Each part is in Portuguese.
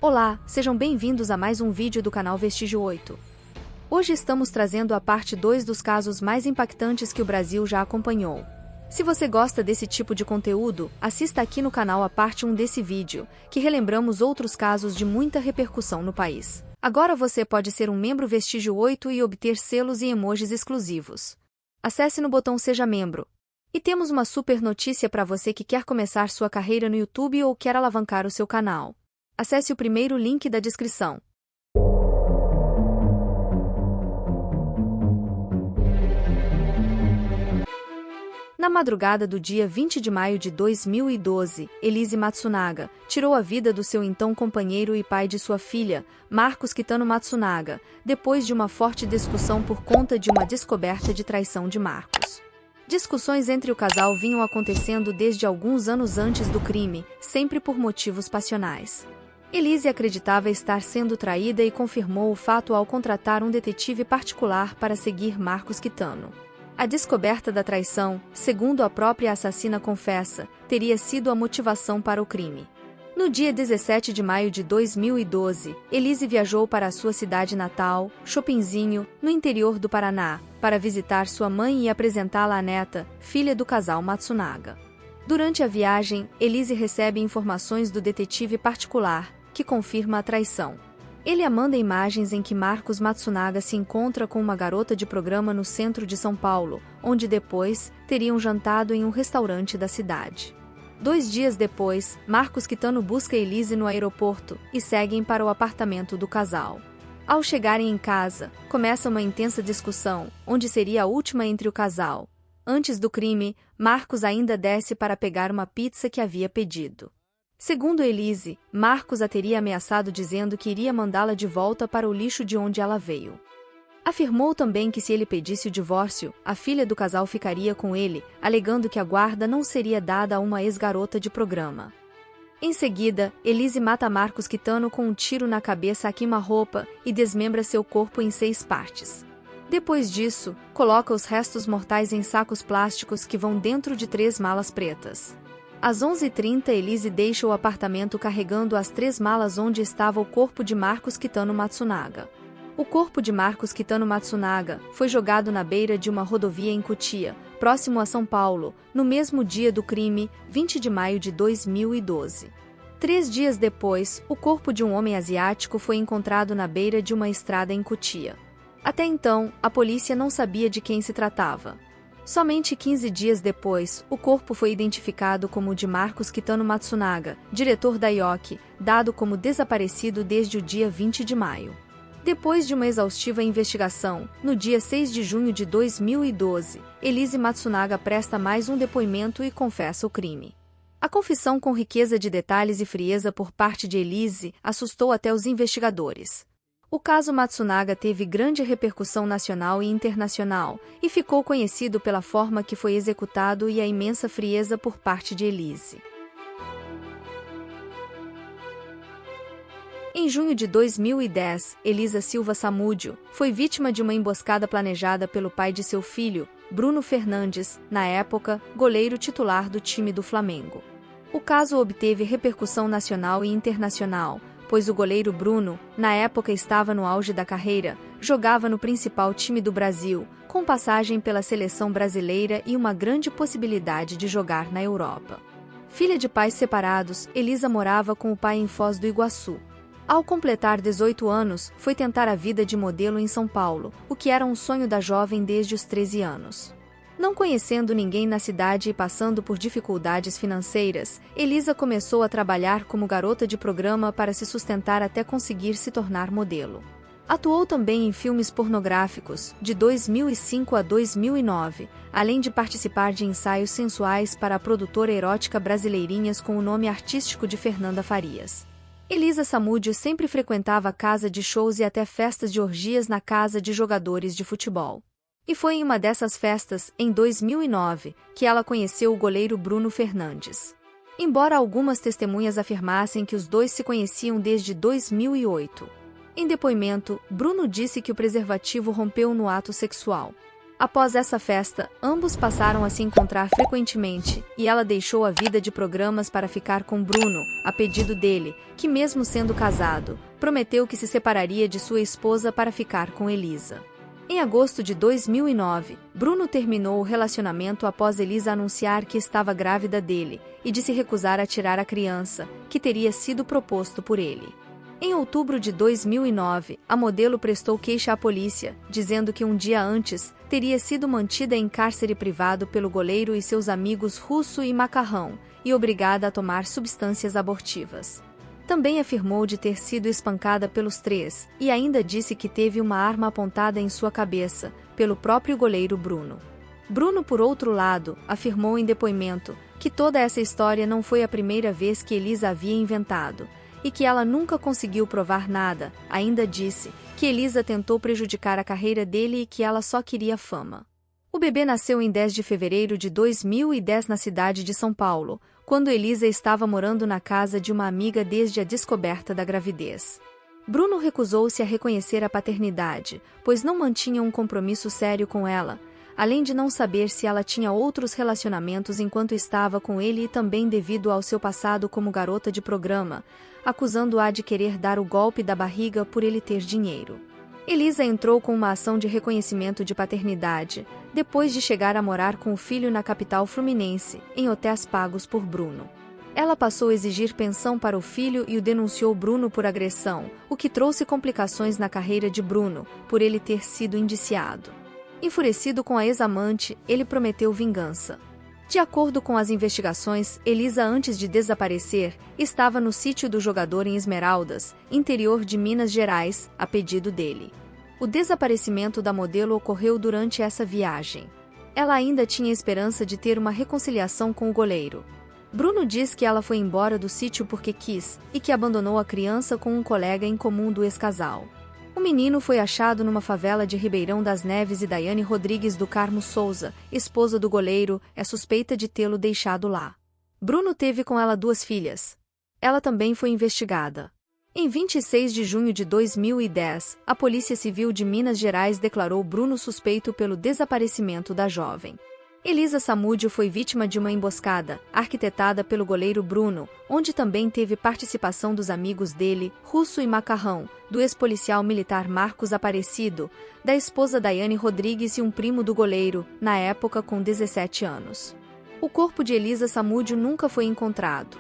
Olá, sejam bem-vindos a mais um vídeo do canal Vestígio 8. Hoje estamos trazendo a parte 2 dos casos mais impactantes que o Brasil já acompanhou. Se você gosta desse tipo de conteúdo, assista aqui no canal a parte 1 desse vídeo, que relembramos outros casos de muita repercussão no país. Agora você pode ser um membro Vestígio 8 e obter selos e emojis exclusivos. Acesse no botão Seja Membro. E temos uma super notícia para você que quer começar sua carreira no YouTube ou quer alavancar o seu canal. Acesse o primeiro link da descrição. Na madrugada do dia 20 de maio de 2012, Elise Matsunaga tirou a vida do seu então companheiro e pai de sua filha, Marcos Kitano Matsunaga, depois de uma forte discussão por conta de uma descoberta de traição de Marcos. Discussões entre o casal vinham acontecendo desde alguns anos antes do crime, sempre por motivos passionais. Elise acreditava estar sendo traída e confirmou o fato ao contratar um detetive particular para seguir Marcos Kitano. A descoberta da traição, segundo a própria assassina confessa, teria sido a motivação para o crime. No dia 17 de maio de 2012, Elise viajou para a sua cidade natal, Chopinzinho, no interior do Paraná, para visitar sua mãe e apresentá-la à neta, filha do casal Matsunaga. Durante a viagem, Elise recebe informações do detetive particular, que confirma a traição. Ele a manda imagens em que Marcos Matsunaga se encontra com uma garota de programa no centro de São Paulo, onde depois teriam jantado em um restaurante da cidade. 2 dias depois, Marcos Kitano busca Elise no aeroporto e seguem para o apartamento do casal. Ao chegarem em casa, começa uma intensa discussão, onde seria a última entre o casal. Antes do crime, Marcos ainda desce para pegar uma pizza que havia pedido. Segundo Elise, Marcos a teria ameaçado dizendo que iria mandá-la de volta para o lixo de onde ela veio. Afirmou também que se ele pedisse o divórcio, a filha do casal ficaria com ele, alegando que a guarda não seria dada a uma ex-garota de programa. Em seguida, Elise mata Marcos Kitano com um tiro na cabeça a queima-roupa e desmembra seu corpo em 6 partes. Depois disso, coloca os restos mortais em sacos plásticos que vão dentro de 3 malas pretas. Às 11h30, Elise deixa o apartamento carregando as 3 malas onde estava o corpo de Marcos Kitano Matsunaga. O corpo de Marcos Kitano Matsunaga foi jogado na beira de uma rodovia em Cotia, próximo a São Paulo, no mesmo dia do crime, 20 de maio de 2012. 3 dias depois, o corpo de um homem asiático foi encontrado na beira de uma estrada em Cotia. Até então, a polícia não sabia de quem se tratava. Somente 15 dias depois, o corpo foi identificado como o de Marcos Kitano Matsunaga, diretor da IOC, dado como desaparecido desde o dia 20 de maio. Depois de uma exaustiva investigação, no dia 6 de junho de 2012, Elise Matsunaga presta mais um depoimento e confessa o crime. A confissão com riqueza de detalhes e frieza por parte de Elise assustou até os investigadores. O caso Matsunaga teve grande repercussão nacional e internacional, e ficou conhecido pela forma que foi executado e a imensa frieza por parte de Elise. Em junho de 2010, Elisa Silva Samúdio foi vítima de uma emboscada planejada pelo pai de seu filho, Bruno Fernandes, na época, goleiro titular do time do Flamengo. O caso obteve repercussão nacional e internacional, pois o goleiro Bruno, na época estava no auge da carreira, jogava no principal time do Brasil, com passagem pela seleção brasileira e uma grande possibilidade de jogar na Europa. Filha de pais separados, Elisa morava com o pai em Foz do Iguaçu. Ao completar 18 anos, foi tentar a vida de modelo em São Paulo, o que era um sonho da jovem desde os 13 anos. Não conhecendo ninguém na cidade e passando por dificuldades financeiras, Elisa começou a trabalhar como garota de programa para se sustentar até conseguir se tornar modelo. Atuou também em filmes pornográficos, de 2005 a 2009, além de participar de ensaios sensuais para a produtora erótica Brasileirinhas com o nome artístico de Fernanda Farias. Elisa Samúdio sempre frequentava casa de shows e até festas de orgias na casa de jogadores de futebol. E foi em uma dessas festas, em 2009, que ela conheceu o goleiro Bruno Fernandes. Embora algumas testemunhas afirmassem que os dois se conheciam desde 2008. Em depoimento, Bruno disse que o preservativo rompeu no ato sexual. Após essa festa, ambos passaram a se encontrar frequentemente, e ela deixou a vida de programas para ficar com Bruno, a pedido dele, que mesmo sendo casado, prometeu que se separaria de sua esposa para ficar com Elisa. Em agosto de 2009, Bruno terminou o relacionamento após Elisa anunciar que estava grávida dele, e de se recusar a tirar a criança, que teria sido proposto por ele. Em outubro de 2009, a modelo prestou queixa à polícia, dizendo que um dia antes, teria sido mantida em cárcere privado pelo goleiro e seus amigos Russo e Macarrão, e obrigada a tomar substâncias abortivas. Também afirmou de ter sido espancada pelos três, e ainda disse que teve uma arma apontada em sua cabeça, pelo próprio goleiro Bruno. Bruno, por outro lado, afirmou em depoimento que toda essa história não foi a primeira vez que Elisa havia inventado, e que ela nunca conseguiu provar nada. Ainda disse que Elisa tentou prejudicar a carreira dele e que ela só queria fama. O bebê nasceu em 10 de fevereiro de 2010 na cidade de São Paulo, quando Elisa estava morando na casa de uma amiga desde a descoberta da gravidez. Bruno recusou-se a reconhecer a paternidade, pois não mantinha um compromisso sério com ela, além de não saber se ela tinha outros relacionamentos enquanto estava com ele e também devido ao seu passado como garota de programa, acusando-a de querer dar o golpe da barriga por ele ter dinheiro. Elisa entrou com uma ação de reconhecimento de paternidade, depois de chegar a morar com o filho na capital fluminense, em hotéis pagos por Bruno. Ela passou a exigir pensão para o filho e o denunciou Bruno por agressão, o que trouxe complicações na carreira de Bruno, por ele ter sido indiciado. Enfurecido com a ex-amante, ele prometeu vingança. De acordo com as investigações, Elisa, antes de desaparecer, estava no sítio do jogador em Esmeraldas, interior de Minas Gerais, a pedido dele. O desaparecimento da modelo ocorreu durante essa viagem. Ela ainda tinha esperança de ter uma reconciliação com o goleiro. Bruno diz que ela foi embora do sítio porque quis, e que abandonou a criança com um colega em comum do ex-casal. O menino foi achado numa favela de Ribeirão das Neves e Daiane Rodrigues do Carmo Souza, esposa do goleiro, é suspeita de tê-lo deixado lá. Bruno teve com ela 2 filhas. Ela também foi investigada. Em 26 de junho de 2010, a Polícia Civil de Minas Gerais declarou Bruno suspeito pelo desaparecimento da jovem. Elisa Samúdio foi vítima de uma emboscada, arquitetada pelo goleiro Bruno, onde também teve participação dos amigos dele, Russo e Macarrão, do ex-policial militar Marcos Aparecido, da esposa Daiane Rodrigues e um primo do goleiro, na época com 17 anos. O corpo de Elisa Samúdio nunca foi encontrado.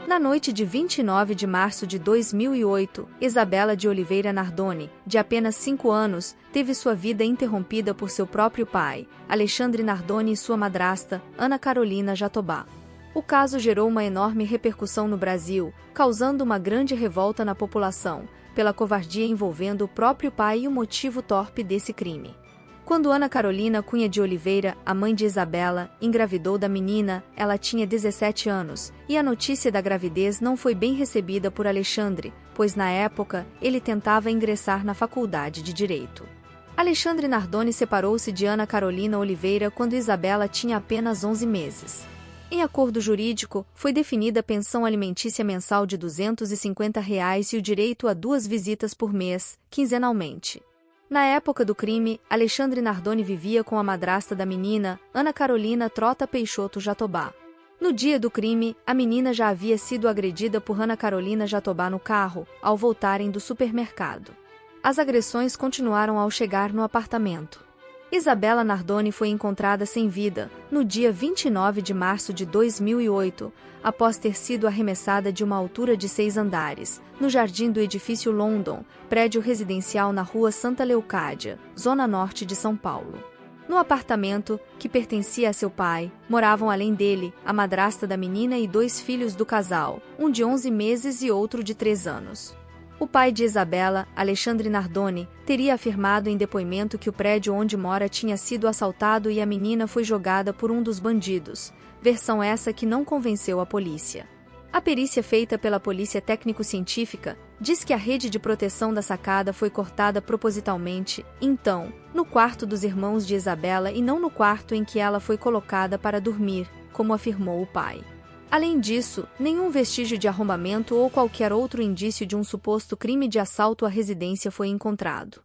Na noite de 29 de março de 2008, Isabela de Oliveira Nardoni, de apenas 5 anos, teve sua vida interrompida por seu próprio pai, Alexandre Nardoni, e sua madrasta, Ana Carolina Jatobá. O caso gerou uma enorme repercussão no Brasil, causando uma grande revolta na população, pela covardia envolvendo o próprio pai e o motivo torpe desse crime. Quando Ana Carolina Cunha de Oliveira, a mãe de Isabela, engravidou da menina, ela tinha 17 anos, e a notícia da gravidez não foi bem recebida por Alexandre, pois na época, ele tentava ingressar na faculdade de Direito. Alexandre Nardoni separou-se de Ana Carolina Oliveira quando Isabela tinha apenas 11 meses. Em acordo jurídico, foi definida a pensão alimentícia mensal de R$ 250 e o direito a 2 visitas por mês, quinzenalmente. Na época do crime, Alexandre Nardoni vivia com a madrasta da menina, Ana Carolina Trota Peixoto Jatobá. No dia do crime, a menina já havia sido agredida por Ana Carolina Jatobá no carro, ao voltarem do supermercado. As agressões continuaram ao chegar no apartamento. Isabela Nardoni foi encontrada sem vida, no dia 29 de março de 2008, após ter sido arremessada de uma altura de 6 andares, no jardim do edifício London, prédio residencial na rua Santa Leocádia, zona norte de São Paulo. No apartamento, que pertencia a seu pai, moravam além dele, a madrasta da menina e 2 filhos do casal, um de 11 meses e outro de 3 anos. O pai de Isabela, Alexandre Nardoni, teria afirmado em depoimento que o prédio onde mora tinha sido assaltado e a menina foi jogada por um dos bandidos, versão essa que não convenceu a polícia. A perícia feita pela Polícia Técnico-Científica diz que a rede de proteção da sacada foi cortada propositalmente, então, no quarto dos irmãos de Isabela e não no quarto em que ela foi colocada para dormir, como afirmou o pai. Além disso, nenhum vestígio de arrombamento ou qualquer outro indício de um suposto crime de assalto à residência foi encontrado.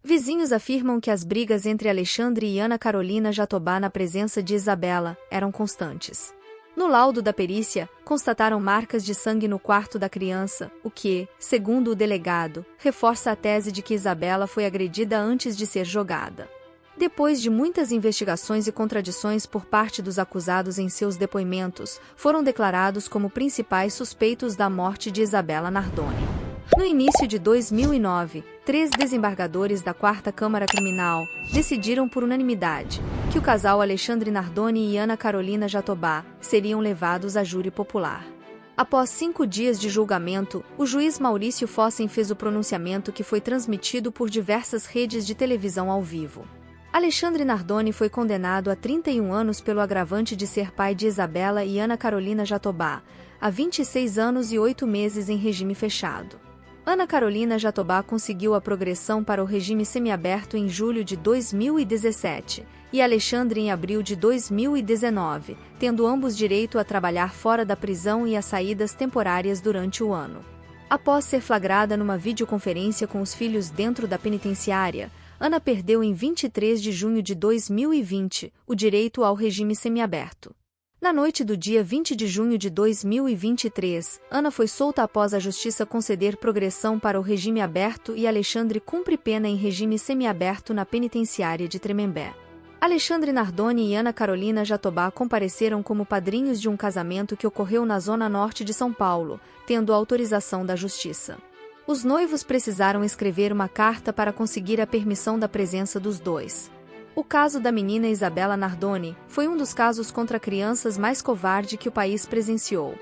Vizinhos afirmam que as brigas entre Alexandre e Ana Carolina Jatobá na presença de Isabela eram constantes. No laudo da perícia, constataram marcas de sangue no quarto da criança, o que, segundo o delegado, reforça a tese de que Isabela foi agredida antes de ser jogada. Depois de muitas investigações e contradições por parte dos acusados em seus depoimentos, foram declarados como principais suspeitos da morte de Isabela Nardoni. No início de 2009, 3 desembargadores da 4ª Câmara Criminal decidiram por unanimidade que o casal Alexandre Nardoni e Ana Carolina Jatobá seriam levados a júri popular. Após 5 dias de julgamento, o juiz Maurício Fossen fez o pronunciamento que foi transmitido por diversas redes de televisão ao vivo. Alexandre Nardoni foi condenado a 31 anos pelo agravante de ser pai de Isabela e Ana Carolina Jatobá, a 26 anos e 8 meses em regime fechado. Ana Carolina Jatobá conseguiu a progressão para o regime semiaberto em julho de 2017 e Alexandre em abril de 2019, tendo ambos direito a trabalhar fora da prisão e a saídas temporárias durante o ano. Após ser flagrada numa videoconferência com os filhos dentro da penitenciária, Ana perdeu em 23 de junho de 2020 o direito ao regime semiaberto. Na noite do dia 20 de junho de 2023, Ana foi solta após a Justiça conceder progressão para o regime aberto e Alexandre cumpre pena em regime semiaberto na penitenciária de Tremembé. Alexandre Nardoni e Ana Carolina Jatobá compareceram como padrinhos de um casamento que ocorreu na zona norte de São Paulo, tendo autorização da Justiça. Os noivos precisaram escrever uma carta para conseguir a permissão da presença dos dois. O caso da menina Isabela Nardoni foi um dos casos contra crianças mais covarde que o país presenciou.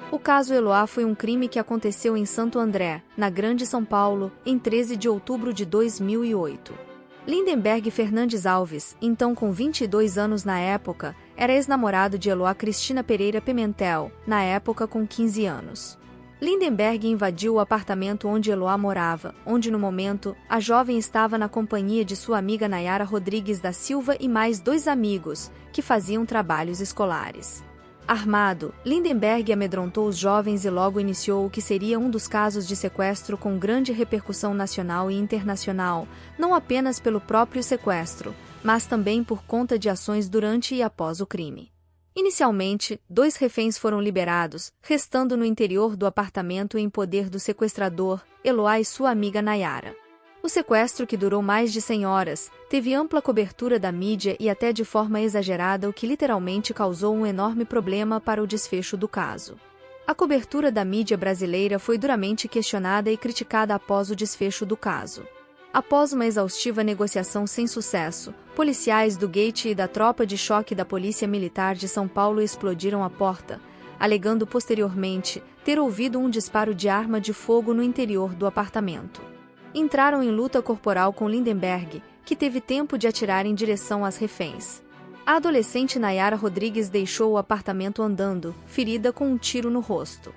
O caso Eloá foi um crime que aconteceu em Santo André, na Grande São Paulo, em 13 de outubro de 2008. Lindenberg Fernandes Alves, então com 22 anos na época, era ex-namorado de Eloá Cristina Pereira Pimentel, na época com 15 anos. Lindenberg invadiu o apartamento onde Eloá morava, onde no momento, a jovem estava na companhia de sua amiga Nayara Rodrigues da Silva e mais 2 amigos, que faziam trabalhos escolares. Armado, Lindenberg amedrontou os jovens e logo iniciou o que seria um dos casos de sequestro com grande repercussão nacional e internacional, não apenas pelo próprio sequestro, mas também por conta de ações durante e após o crime. Inicialmente, 2 reféns foram liberados, restando no interior do apartamento em poder do sequestrador, Eloá e sua amiga Nayara. O sequestro, que durou mais de 100 horas, teve ampla cobertura da mídia e até de forma exagerada, o que literalmente causou um enorme problema para o desfecho do caso. A cobertura da mídia brasileira foi duramente questionada e criticada após o desfecho do caso. Após uma exaustiva negociação sem sucesso, policiais do GATE e da tropa de choque da Polícia Militar de São Paulo explodiram a porta, alegando posteriormente ter ouvido um disparo de arma de fogo no interior do apartamento. Entraram em luta corporal com Lindenberg, que teve tempo de atirar em direção às reféns. A adolescente Nayara Rodrigues deixou o apartamento andando, ferida com um tiro no rosto.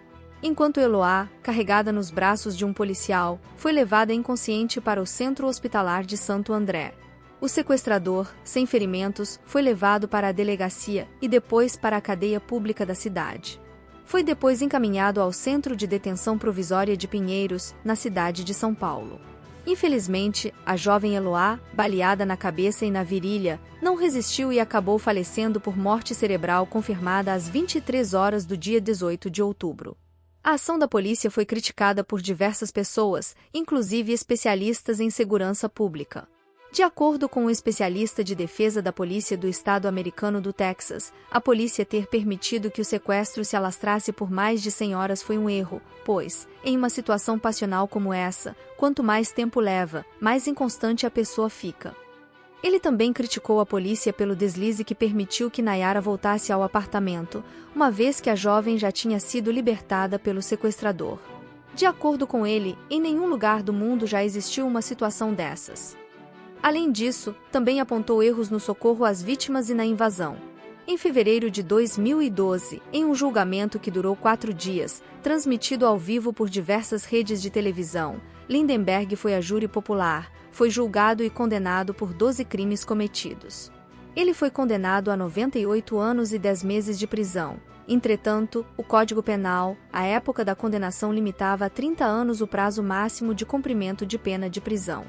Enquanto Eloá, carregada nos braços de um policial, foi levada inconsciente para o centro hospitalar de Santo André. O sequestrador, sem ferimentos, foi levado para a delegacia e depois para a cadeia pública da cidade. Foi depois encaminhado ao Centro de Detenção Provisória de Pinheiros, na cidade de São Paulo. Infelizmente, a jovem Eloá, baleada na cabeça e na virilha, não resistiu e acabou falecendo por morte cerebral confirmada às 23 horas do dia 18 de outubro. A ação da polícia foi criticada por diversas pessoas, inclusive especialistas em segurança pública. De acordo com um especialista de defesa da polícia do estado americano do Texas, a polícia ter permitido que o sequestro se alastrasse por mais de 100 horas foi um erro, pois, em uma situação passional como essa, quanto mais tempo leva, mais inconstante a pessoa fica. Ele também criticou a polícia pelo deslize que permitiu que Nayara voltasse ao apartamento, uma vez que a jovem já tinha sido libertada pelo sequestrador. De acordo com ele, em nenhum lugar do mundo já existiu uma situação dessas. Além disso, também apontou erros no socorro às vítimas e na invasão. Em fevereiro de 2012, em um julgamento que durou 4 dias, transmitido ao vivo por diversas redes de televisão, Lindenberg foi a júri popular, foi julgado e condenado por 12 crimes cometidos. Ele foi condenado a 98 anos e 10 meses de prisão, Entretanto, o Código Penal, à época da condenação, limitava a 30 anos o prazo máximo de cumprimento de pena de prisão.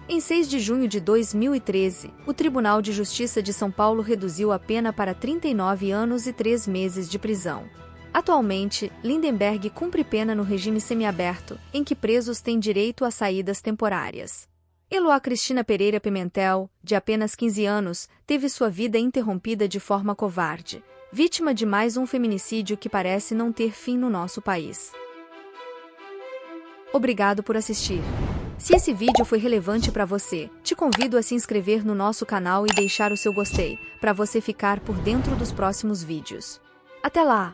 Em 6 de junho de 2013, o Tribunal de Justiça de São Paulo reduziu a pena para 39 anos e 3 meses de prisão. Atualmente, Lindenberg cumpre pena no regime semiaberto, em que presos têm direito a saídas temporárias. Eloá Cristina Pereira Pimentel, de apenas 15 anos, teve sua vida interrompida de forma covarde, vítima de mais um feminicídio que parece não ter fim no nosso país. Obrigado por assistir. Se esse vídeo foi relevante para você, te convido a se inscrever no nosso canal e deixar o seu gostei, para você ficar por dentro dos próximos vídeos. Até lá!